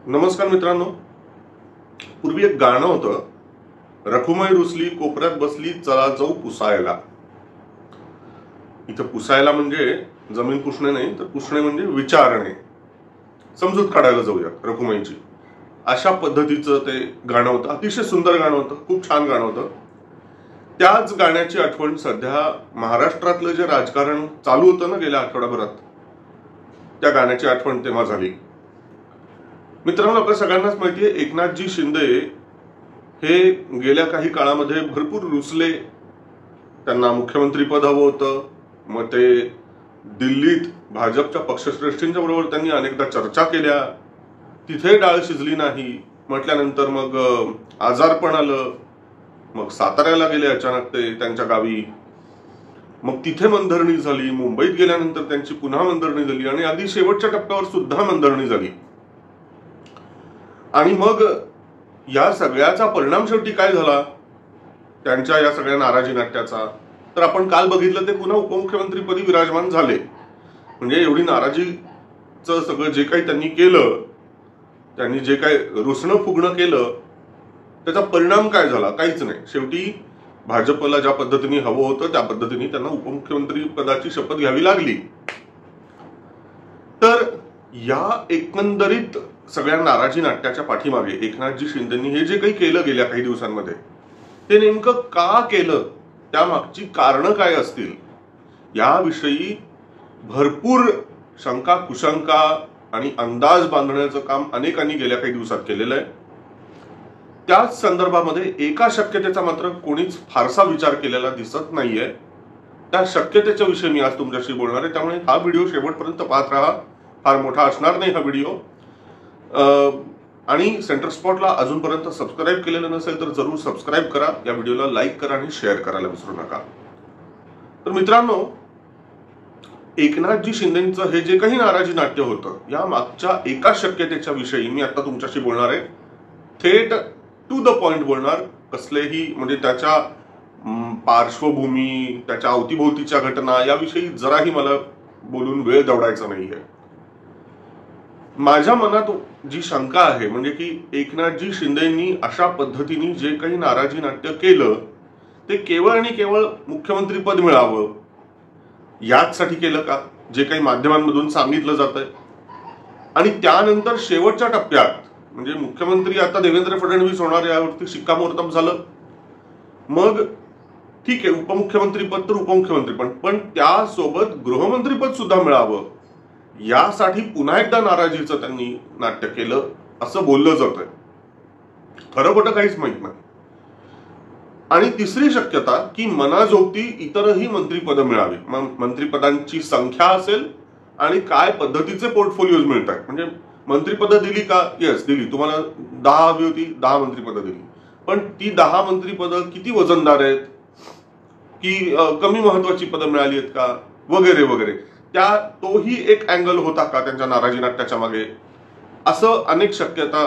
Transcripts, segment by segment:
नमस्कार मित्रांनो. पूर्वी एक गाणं होतं, रखुमाई रुसली कोपऱ्यात बसली चला जाऊ पुसायला. इथं पुसायला म्हणजे जमीन पुसणे नाही, तर पुसणे म्हणजे विचारणे, समजूत काढायला जाऊया रखुमाईची, अशा पद्धतीचं ते गाणं होतं. अतिशय सुंदर गाणं होतं, खूप छान गाणं होतं. त्याच गाण्याची आठवण सध्या महाराष्ट्रातलं जे राजकारण चालू होतं ना गेल्या आठवड्याभरात, त्या गाण्याची आठवण तेव्हा झाली. मित्रांनो, आपल्या सगळ्यांनाच माहितीये, एकनाथजी शिंदे हे गेल्या काही काळामध्ये भरपूर रुसले. त्यांना मुख्यमंत्री पद हवं होतं. मग ते दिल्लीत भाजपच्या पक्षश्रेष्ठींच्या बरोबर त्यांनी अनेकदा चर्चा केल्या. तिथे डाळ शिजली नाही म्हटल्यानंतर मग आजारपण आलं. मग साताऱ्याला गेले अचानक ते त्यांच्या गावी. मग तिथे मनधरणी झाली. मुंबईत गेल्यानंतर त्यांची पुन्हा मनधरणी झाली आणि अगदी शेवटच्या टप्प्यावर सुद्धा मनधरणी झाली. आणि मग या सगळ्याचा परिणाम शेवटी काय झाला त्यांच्या या सगळ्या नाराजी नाट्याचा, तर आपण काल बघितलं, ते पुन्हा उपमुख्यमंत्रीपदी विराजमान झाले. म्हणजे एवढी नाराजीचं सगळं जे काही त्यांनी केलं, त्यांनी जे काही रुसणं फुगणं केलं, त्याचा परिणाम काय झाला? काहीच नाही. शेवटी भाजपला ज्या पद्धतीने हवं होतं त्या पद्धतीने त्यांना उपमुख्यमंत्री पदाची शपथ घ्यावी लागली. तर या एकंदरीत सगळ्या नाराजी नाट्याच्या पाठीमागे एकनाथजी शिंदेंनी हे जे काही केलं गेल्या काही दिवसांमध्ये, ते नेमकं का केलं, त्यामागची कारणं काय असतील, याविषयी भरपूर शंका कुशंका आणि अंदाज बांधण्याचं काम अनेकांनी गेल्या काही दिवसात केलेलं आहे. त्याच संदर्भामध्ये एका शक्यतेचा मात्र कोणीच फारसा विचार केलेला दिसत नाहीये. त्या शक्यतेच्या विषयी मी आज तुमच्याशी बोलणार आहे. त्यामुळे हा व्हिडिओ शेवटपर्यंत पाहत राहा. फार मोठा असणार नाही हा व्हिडिओ. आणि सेंटर स्पॉटला अजूनपर्यंत सबस्क्राईब केलेलं नसेल तर जरूर सबस्क्राईब करा. या व्हिडिओला लाईक करा आणि शेअर करायला विसरू नका. तर मित्रांनो, एकनाथजी शिंदेचं हे जे काही नाराजी नाट्य होतं, या मागच्या एका शक्यतेच्या विषयी मी आता तुमच्याशी बोलणार आहे. थेट टू द पॉइंट बोलणार. कसलेही म्हणजे त्याच्या पार्श्वभूमी, त्याच्या अवतीभोवतीच्या घटना याविषयी जराही मला बोलून वेळ दवडायचा नाहीये. माझ्या मनात जी शंका आहे म्हणजे की एकनाथजी शिंदेंनी अशा पद्धतीने जे काही नाराजी नाट्य केलं, ते केवळ आणि केवळ मुख्यमंत्री पद मिळावं याचसाठी केलं का, जे काही माध्यमांमधून सांगितलं जातंय. आणि त्यानंतर शेवटच्या टप्प्यात म्हणजे मुख्यमंत्री आता देवेंद्र फडणवीस होणार यावरती शिक्कामोर्तब झालं. मग ठीक आहे, उपमुख्यमंत्री पद तर उपमुख्यमंत्री पण त्यासोबत गृहमंत्री पद सुद्धा मिळावं यासाठी पुन्हा एकदा नाराजीचं त्यांनी नाट्य केलं असं बोललं जातंय. खरं खोटं काहीच माहित नाही. आणि तिसरी शक्यता की मनाजोगती इतरही मंत्रीपद मिळावी. मंत्रिपदांची संख्या असेल आणि काय पद्धतीचे पोर्टफोलिओज मिळतात. म्हणजे मंत्रिपद दिली का? येस, दिली. तुम्हाला 10 हवी होती, 10 मंत्रिपद दिली. पण ती 10 मंत्रिपद किती वजनदार आहेत, की कमी महत्वाची पदं मिळाली आहेत का, वगैरे वगैरे. तोही एक अँगल होता का त्यांच्या नाराजी नाट्याच्या मागे, असं अनेक शक्यता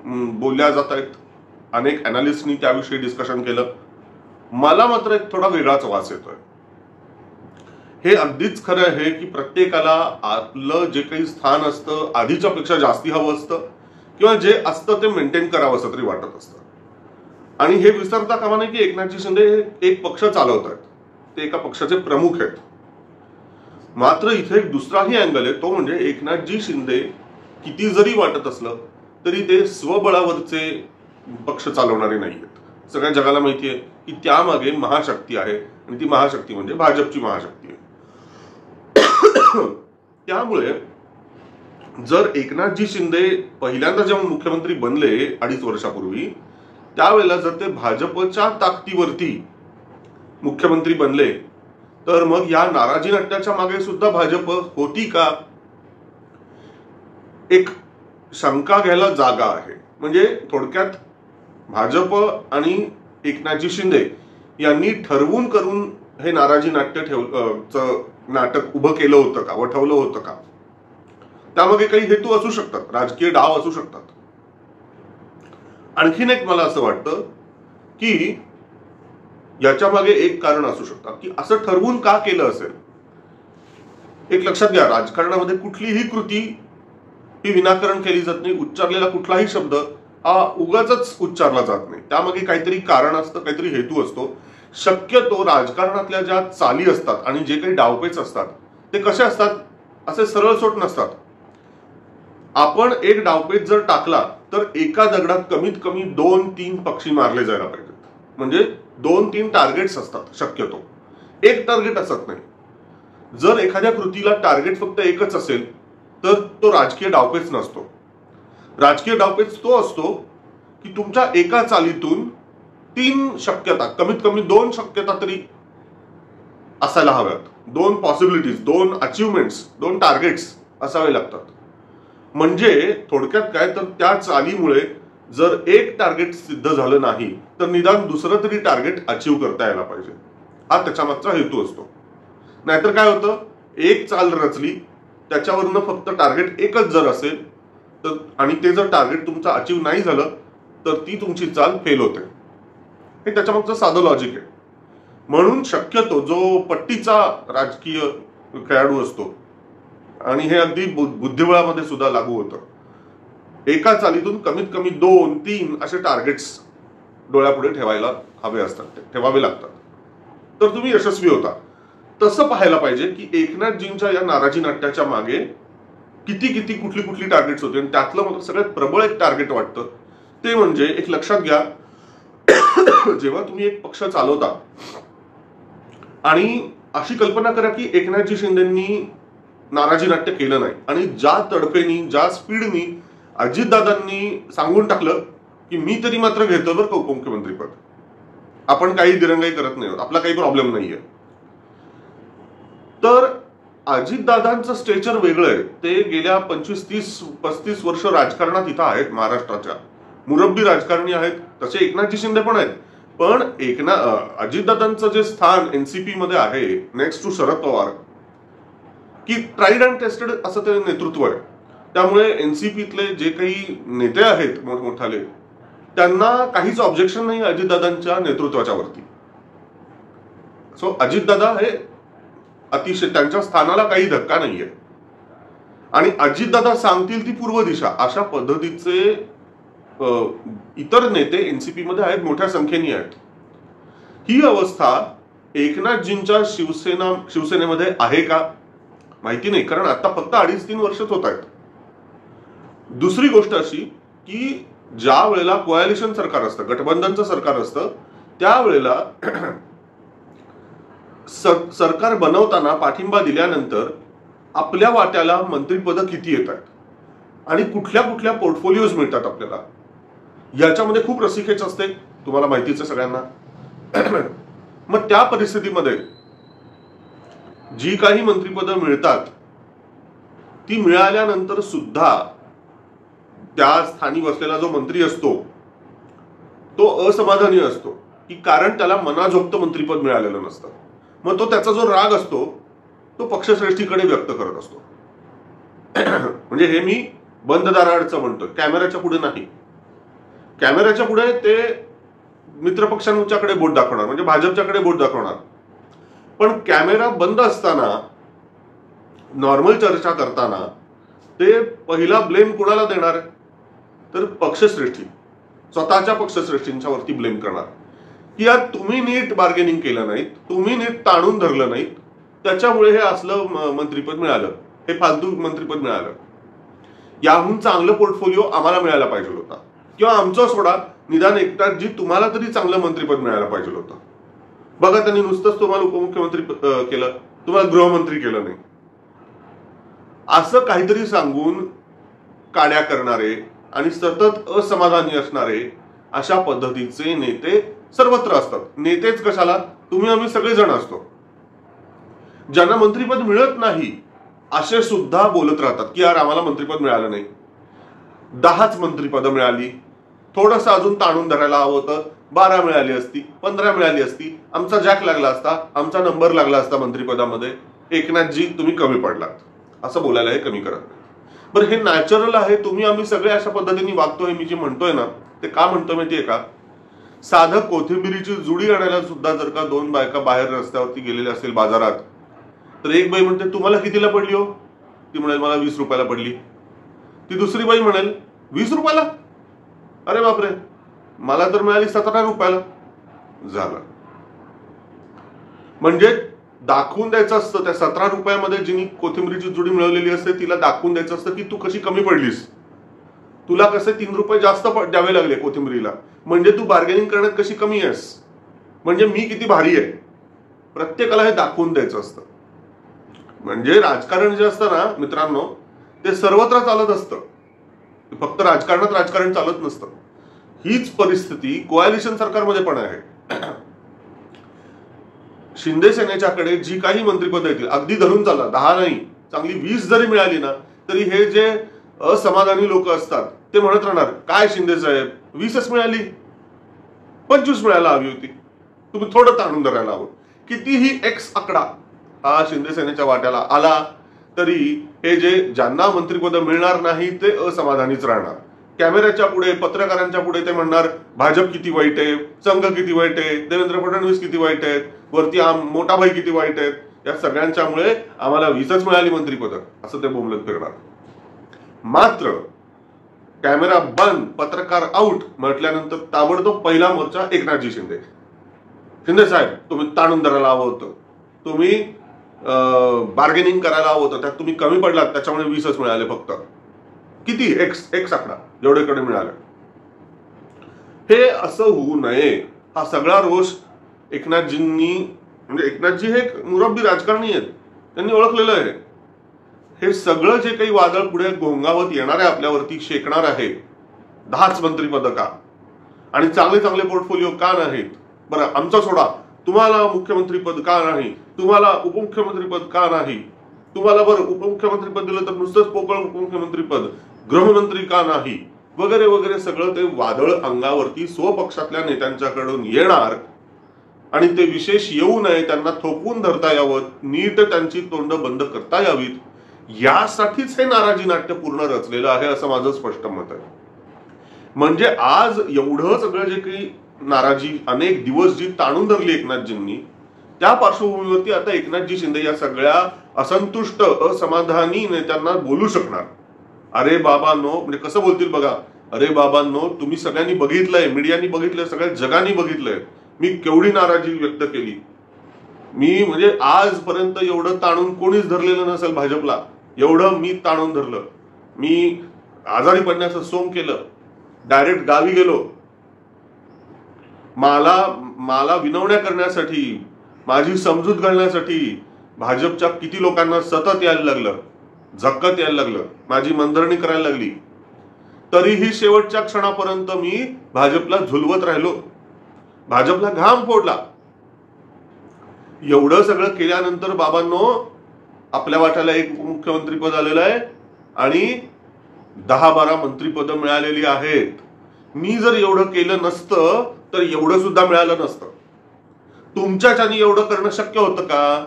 बोलल्या जात आहेत. अनेक अनालिस्टनी त्याविषयी डिस्कशन केलं. मला मात्र एक थोडा वेगळाच वास येतोय. हे अगदीच खरं आहे की प्रत्येकाला आपलं जे काही स्थान असतं आधीच्या पेक्षा जास्ती हवं असतं, किंवा जे असतं ते मेंटेन करावं असं तरी वाटत असतं. आणि हे विसरता कामा नये की एकनाथजी शिंदे एक पक्ष चालवत आहेत, ते एका पक्षाचे प्रमुख आहेत. मात्र इथे एक दुसराही अँगल आहे, तो म्हणजे एकनाथजी शिंदे किती जरी वाटत असलं तरी ते स्वबळावरचे पक्ष चालवणारे नाहीयेत. सगळ्या जगाला माहिती आहे की त्यामागे महाशक्ती आहे, आणि ती महाशक्ती म्हणजे भाजपची महाशक्ती आहे. त्यामुळे जर एकनाथजी शिंदे पहिल्यांदा जेव्हा मुख्यमंत्री बनले 2.5 वर्षापूर्वी, त्यावेळेला जर ते भाजपच्या ताकदीवरती मुख्यमंत्री बनले, तर मग या नाराजी नाट्याच्या मागे सुद्धा भाजप होती का, एक शंका घ्यायला जागा आहे. म्हणजे थोडक्यात भाजप आणि एकनाथजी शिंदे यांनी ठरवून करून हे नाराजी नाटक उभं केलं होतं का, वठवलं होतं का? त्यामागे काही हेतू असू शकतात, राजकीय डाव असू शकतात. आणखीन एक मला असं वाटतं की याच्या मागे एक कारण असू शकतं की असं ठरवून का केलं असेल. एक लक्षात घ्या, राजकारणामध्ये कुठलीही कृती ही विनाकारण केली जात नाही. उच्चारलेला कुठलाही शब्द हा उगाचच उच्चारला जात नाही. त्यामागे काहीतरी कारण असतं, काहीतरी हेतू असतो. शक्यतो राजकारणातल्या ज्या चाली असतात आणि जे काही डावपेच असतात ते कसे असतात, असे सरळसोट नसतात. आपण एक डावपेच जर टाकला तर एका दगडात कमीत कमी 2-3 पक्षी मारले जायला पाहिजेत. म्हणजे 2-3 टार्गेट्स असतात शक्यतो, एक टार्गेट असत नाही. जर एखाद्या कृतीला टार्गेट फक्त एकच असेल तर तो राजकीय डावपेच नसतो. राजकीय डावपेच तो असतो की तुमच्या एका चालीतून 3 शक्यता, कमीत कमी 2 शक्यता तरी असायला हव्यात. 2 पॉसिबिलिटीज, 2 अचिव्हमेंट्स, 2 टार्गेट्स असावे लागतात. म्हणजे थोडक्यात काय, तर त्या चालीमुळे जर एक टार्गेट सिद्ध झालं नाही तर निदान दुसरं तरी टार्गेट अचीव करता यायला पाहिजे. हा त्याच्या मागचा हेतू असतो. नाहीतर काय होतं, एक चाल रचली त्याच्यावरनं फक्त टार्गेट एकच जर असेल तर, आणि ते जर टार्गेट तुमचं अचीव नाही झालं तर ती तुमची चाल फेल होते. हे त्याच्या मागचं साधं लॉजिक आहे. म्हणून शक्यतो जो पट्टीचा राजकीय खेळाडू असतो, आणि हे अगदी बुद्धिबळामध्ये सुद्धा लागू होतं, एका चालीतून कमीत कमी 2-3 असे टार्गेट्स डोळ्यापुढे ठेवायला हवे असतात, ठेवावे लागतात, तर तुम्ही यशस्वी होता. तसं पाहायला पाहिजे की एकनाथजींच्या या नाराजी नाट्याच्या मागे किती किती कुठली कुठली टार्गेट्स होते. आणि त्यातलं मला सगळ्यात प्रबळ एक टार्गेट वाटतं ते म्हणजे, एक लक्षात घ्या, जेव्हा तुम्ही एक पक्ष चालवता आणि अशी कल्पना करा की एकनाथजी शिंदेंनी नाराजी नाट्य केलं नाही आणि ज्या तडफेनी, ज्या स्पीडनी अजितदादांनी सांगून टाकलं की मी तरी मात्र घेतो बरं का उपमुख्यमंत्रीपद, आपण काही दिरंगाई करत नाही, आपला काही प्रॉब्लेम नाहीये. तर अजितदादांचं स्टेचर वेगळं आहे. ते गेल्या 25-30-35 वर्ष राजकारणात इथं आहेत, महाराष्ट्राच्या मुरब्बी राजकारणी आहेत. तसे एकनाथजी शिंदे पण आहेत. पण अजितदादांचं जे स्थान एनसीपी मध्ये आहे, नेक्स्ट टू शरद पवार, की ट्राईड अँड टेस्टेड असं ते नेतृत्व आहे. त्यामुळे एनसीपीतले जे काही नेते आहेत मोठमोठाले, त्यांना काहीच ऑब्जेक्शन नाही अजितदादांच्या नेतृत्वाच्या वरती. सो अजितदादा हे अतिशय, त्यांच्या स्थानाला काही धक्का नाहीये. आणि अजितदादा सांगतील ती पूर्व दिशा, अशा पद्धतीचे इतर नेते एनसीपी मध्ये आहेत, मोठ्या संख्येने आहेत. ही अवस्था एकनाथजींच्या शिवसेनेमध्ये आहे का माहिती नाही, कारण आता फक्त 2.5-3 वर्षच होत आहेत. दुसरी गोष्ट अशी की ज्या वेळेला कोॲलिशन सरकार असतं, गठबंधनचं सरकार असतं, त्यावेळेला सरकार बनवताना पाठिंबा दिल्यानंतर आपल्या वाट्याला मंत्रिपद किती येत आहेत आणि कुठल्या कुठल्या पोर्टफोलिओज मिळतात आपल्याला, याच्यामध्ये खूप रसिकेच असते, तुम्हाला माहितीच आहे सगळ्यांना. मग त्या परिस्थितीमध्ये जी काही मंत्रिपदं मिळतात ती मिळाल्यानंतर सुद्धा त्या स्थानी बसलेला जो मंत्री असतो तो असमाधानी असतो, की कारण त्याला मनाजोगतं मंत्रिपद मिळालेलं नसतं. मग तो त्याचा जो राग असतो तो पक्षश्रेष्ठीकडे व्यक्त करत असतो. म्हणजे हे मी बंद दाराआडचं म्हणतो, कॅमेऱ्याच्या पुढे नाही. कॅमेऱ्याच्या पुढे ते मित्रपक्षांच्याकडे बोट दाखवणार, म्हणजे भाजपच्याकडे बोट दाखवणार. पण कॅमेरा बंद असताना, नॉर्मल चर्चा करताना ते पहिला ब्लेम कोणाला देणार, तर पक्षश्रेष्ठी, स्वतःच्या पक्षश्रेष्ठींच्या वरती ब्लेम करणार की यार तुम्ही नीट बार्गेनिंग केलं नाही, तुम्ही नीट ताणून धरलं नाही, त्याच्यामुळे हे असलं मंत्रिपद मिळालं, हे फालतू मंत्रिपद मिळालं. याहून चांगलं पोर्टफोलिओ आम्हाला मिळायला पाहिजे होता, किंवा आमचं सोडा, निदान एकनाथजी तुम्हाला तरी चांगलं मंत्रिपद मिळायला पाहिजे होतं. बघा त्यांनी नुसतंच तुम्हाला उपमुख्यमंत्री केलं, तुम्हाला गृहमंत्री केलं नाही, असं काहीतरी सांगून काड्या करणारे आणि सतत असमाधानी असणारे अशा पद्धतीचे नेते सर्वत्र असतात. नेतेच कशाला, तुम्ही आम्ही सगळेजण असतो. ज्यांना मंत्रिपद मिळत नाही असे सुद्धा बोलत राहतात की यार आम्हाला मंत्रिपद मिळालं नाही, 10च मंत्रिपदं मिळाली, थोडंसं अजून ताणून धरायला हवं होतं, 12 मिळाली असती, 15 मिळाली असती, आमचा जॅक लागला असता, आमचा नंबर लागला असता मंत्रिपदामध्ये, एकनाथजी तुम्ही कमी पडलात, असं बोलायला हे कमी करत नाही. बरं, हे नॅचरल आहे, तुम्ही आम्ही सगळे अशा पद्धतीने वागतोय. मी जे म्हणतोय ना ते का म्हणतो माहितीये का, साधं कोथिंबिरीची जुडी आणायला सुद्धा जर का 2 बायका बाहेर रस्त्यावरती गेलेल्या असेल बाजारात, तर एक बाई म्हणते तुम्हाला कितीला पडली हो, ती म्हणेल मला 20 रुपयाला पडली. ती दुसरी बाई म्हणेल 20 रुपयाला, अरे बापरे मला तर मिळाली 17 रुपयाला. झालं. म्हणजे दाखवून द्यायचं असतं त्या 17 रुपयामध्ये जिनी कोथिंबीरीची जुडी मिळवलेली असते तिला दाखवून द्यायचं असतं की तू कशी कमी पडलीस, तुला कसे 3 रुपये जास्त द्यावे लागले कोथिंबीरीला, म्हणजे तू बार्गेनिंग करण्यात कशी कमी आहेस, म्हणजे मी किती भारी आहे. प्रत्येकाला हे दाखवून द्यायचं असतं. म्हणजे राजकारण जे असतं ना मित्रांनो ते सर्वत्र चालत असतं, फक्त राजकारणात राजकारण चालत नसतं. हीच परिस्थिती कोॲलिशन सरकारमध्ये पण आहे. शिंदे सेनेच्याकडे जी काही मंत्रिपद येतील, अगदी धरून चाला 10 नाही चांगली 20 जरी मिळाली ना तरी हे जे असमाधानी लोक असतात ते म्हणत राहणार काय शिंदे साहेब 20च मिळाली, 25 मिळायला हवी होती, तुम्ही थोडं ताणून धरायला हवं. कितीही एक्स आकडा हा शिंदे सेनेच्या वाट्याला आला तरी हे जे ज्यांना मंत्रिपद मिळणार नाही ते असमाधानीच राहणार. कॅमेऱ्याच्या पुढे पत्रकारांच्या पुढे ते म्हणणार भाजप किती वाईट आहे, संघ किती वाईट आहे, देवेंद्र फडणवीस किती वाईट आहेत, वरती मोठा भाई किती वाईट आहेत, या सगळ्यांच्यामुळे आम्हाला 20च मिळाली मंत्रिपद असं ते बोंबलत फिरणार. मात्र कॅमेरा बंद पत्रकार आउट म्हटल्यानंतर ताबडतोब पहिला मोर्चा एकनाथजी शिंदे. शिंदे साहेब तुम्ही ताणून धरायला हवं होतं, तुम्ही बार्गेनिंग करायला हवं होतं, त्यात तुम्ही कमी पडलात त्याच्यामुळे 20च मिळाले फक्त. किती एक्स आकडा जेवढेकडे मिळाले. हे असं होऊ नये हा सगळा रोष एकनाथजींनी, म्हणजे एकनाथजी हे मुरब्बी राजकारणी आहेत, त्यांनी ओळखलेलं आहे. हे सगळं जे काही वादळ पुढे घोंगावत येणार आहे आपल्यावरती शेकणार आहे, 10च मंत्रिपद का आणि चांगले चांगले पोर्टफोलिओ का नाहीत, बरं आमचा सोडा, तुम्हाला मुख्यमंत्रीपद का नाही, तुम्हाला उपमुख्यमंत्रीपद का नाही, तुम्हाला बरं उपमुख्यमंत्रीपद दिलं तर नुसतंच पोकळ उपमुख्यमंत्रीपद, गृहमंत्री का नाही, वगैरे वगैरे सगळं ते वादळ अंगावरती स्वपक्षातल्या नेत्यांच्याकडून येणार आणि ते विशेष येऊ नये, त्यांना थोपवून धरता यावं, नीट त्यांची तोंड बंद करता यावीत, यासाठीच हे नाराजी नाट्य पूर्ण रचलेलं आहे असं माझं स्पष्ट मत आहे. म्हणजे आज एवढं सगळं जे काही नाराजी अनेक दिवस जी ताणून धरली एकनाथजींनी, त्या पार्श्वभूमीवरती आता एकनाथजी शिंदे या सगळ्या असंतुष्ट असमाधानी नेत्यांना बोलू शकणार. अरे बाबांनो, म्हणजे कसं बोलतील बघा, अरे बाबांनो तुम्ही सगळ्यांनी बघितलंय, मीडियानी बघितलंय, सगळ्या जगाने बघितलंय मी केवढी नाराजी व्यक्त केली. मी म्हणजे आजपर्यंत एवढं ताणून कोणीच धरलेलं नसेल भाजपला, एवढं मी ताणून धरलं. मी आजारी पडण्याचं सोंग केलं, डायरेक्ट गावी गेलो, मला विनवण्या करण्यासाठी, माझी समजूत घालण्यासाठी भाजपच्या किती लोकांना सतत यायला लागलं, झक्कत यायला लागलं, माझी मनधरणी करायला लागली, तरीही शेवटच्या क्षणापर्यंत मी भाजपला झुलवत राहिलो, भाजपला घाम फोडला. एवढं सगळं केल्यानंतर बाबांनो आपल्या वाट्याला एक उपमुख्यमंत्रीपद आलेलं आहे आणि 10-12 मंत्रिपद मिळालेली आहेत. मी जर एवढं केलं नसतं तर एवढं सुद्धा मिळालं नसतं. तुमच्याच्यानी एवढं करणं शक्य होतं का?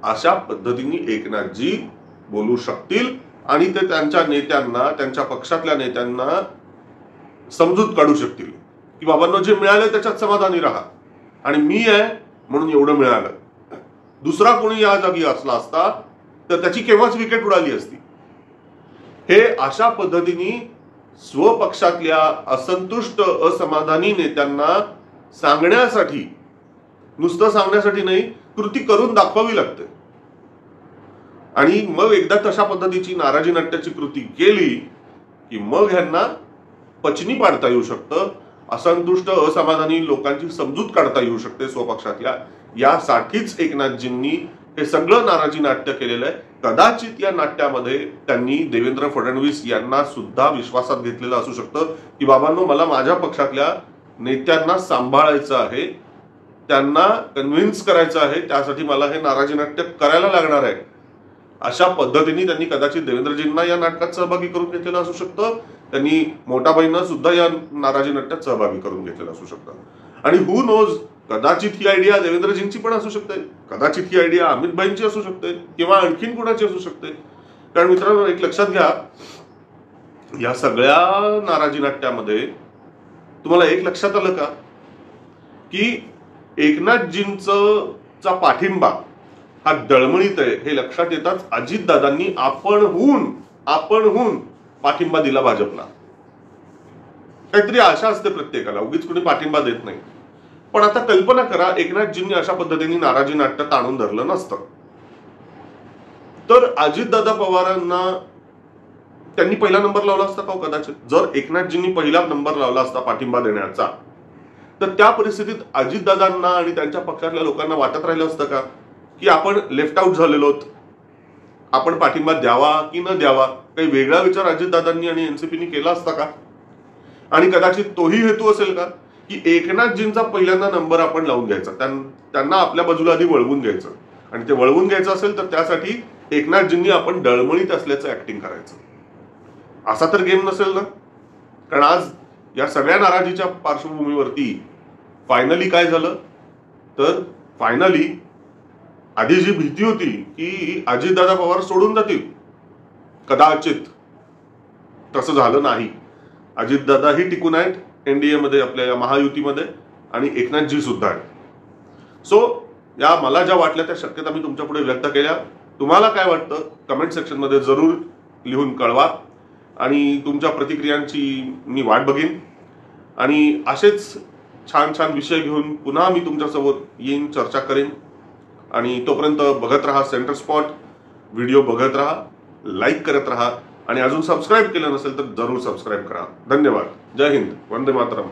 अशा पद्धतीने एकनाथजी बोलू शकतील आणि ते त्यांच्या नेत्यांना, त्यांच्या पक्षातल्या नेत्यांना समजूत काढू शकतील की बाबांनो जे मिळालं त्याच्यात समाधानी राहा आणि मी आहे म्हणून एवढं मिळालं. दुसरा कोणी या जागी असला असता तर त्याची केव्हाच विकेट उडाली असती. हे अशा पद्धतीने स्वपक्षातल्या असंतुष्ट असमाधानी नेत्यांना सांगण्यासाठी, नुसतं सांगण्यासाठी नाही, कृती करून दाखवावी लागते. आणि मग एकदा तशा पद्धतीची नाराजी नाट्याची कृती केली की मग ह्यांना पचनी पाडता येऊ शकतं, असंतुष्ट असमाधानी लोकांची समजूत काढता येऊ शकते स्वपक्षातल्या. यासाठीच एकनाथजींनी हे सगळं नाराजी नाट्य केलेलं आहे. कदाचित या नाट्यामध्ये त्यांनी देवेंद्र फडणवीस यांना सुद्धा विश्वासात घेतलेलं असू शकतं की बाबांनो मला माझ्या पक्षातल्या नेत्यांना सांभाळायचं आहे, त्यांना कन्व्हिन्स करायचं आहे, त्यासाठी मला हे नाराजी नाट्य करायला लागणार आहे. अशा पद्धतीने त्यांनी कदाचित देवेंद्रजींना या नाटकात सहभागी करून घेतलेलं असू शकतं, त्यांनी मोठाबाईंना सुद्धा या नाराजी नाट्यात सहभागी करून घेतलेलं असू शकतं. आणि हु नोज, कदाचित ही आयडिया देवेंद्रजींची पण असू शकते, कदाचित ही आयडिया अमितभाईंची असू शकते किंवा आणखीन कोणाची असू शकते. कारण मित्रांनो एक लक्षात घ्या, या सगळ्या नाराजी नाट्यामध्ये तुम्हाला एक लक्षात आलं का की एकनाथजींचा पाठिंबा हा डळमळीत आहे हे लक्षात येताच अजितदादांनी आपणहून पाठिंबा दिला भाजपला. काहीतरी आशा असते प्रत्येकाला, उगीच कुणी पाठिंबा देत नाही. पण आता कल्पना करा, एकनाथजींनी अशा पद्धतीने नाराजी नाट्य ताणून धरलं नसतं तर अजितदादा पवारांना त्यांनी पहिला नंबर लावला असता का? कदाचित जर एकनाथजींनी पहिला नंबर लावला असता पाठिंबा देण्याचा, तर त्या परिस्थितीत अजितदादांना आणि त्यांच्या पक्षातल्या लोकांना वाटत राहिलं असतं का की आपण लेफ्ट आउट झालेलो आहोत, आपण पाठिंबा द्यावा की न द्यावा? काही वेगळा विचार अजितदादांनी आणि एनसीपीनी केला असता का? आणि कदाचित तोही हेतू असेल का की एकनाथजींचा पहिल्यांदा नंबर आपण लावून घ्यायचा, त्यांना आपल्या बाजूला आधी वळवून घ्यायचं, आणि ते वळवून घ्यायचं असेल तर त्यासाठी एकनाथजींनी आपण डळमळीत असल्याचं ऍक्टिंग करायचं. असा तर गेम नसेल ना? कारण आज या सगळ्या नाराजीच्या पार्श्वभूमीवरती फायनली काय झालं, तर फायनली आधी जी भीती होती की अजितदादा पवार सोडून जातील, कदाचित तसं झालं नाही. अजितदादाही टिकून आहेत एनडीए मध्ये, आपल्या या महायुतीमध्ये, आणि एकनाथजी सुद्धा आहेत. सो या मला ज्या वाटल्या त्या शक्यता मी तुमच्या पुढे व्यक्त केल्या. तुम्हाला काय वाटतं कमेंट सेक्शन मध्ये जरूर लिहून कळवा, आणि तुमच्या प्रतिक्रियांची मी वाट बघेन. आणि असेच छान छान विषय घेऊन पुन्हा मी तुमच्यासोबत येईन, चर्चा करेन. आणि तोपर्यंत बघत राहा सेंटर स्पॉट, व्हिडिओ बघत राहा, लाईक करत राहा, आणि अजून सबस्क्राईब केलं नसेल तर जरूर सबस्क्राईब करा. धन्यवाद. जय हिंद. वंदे मातरम.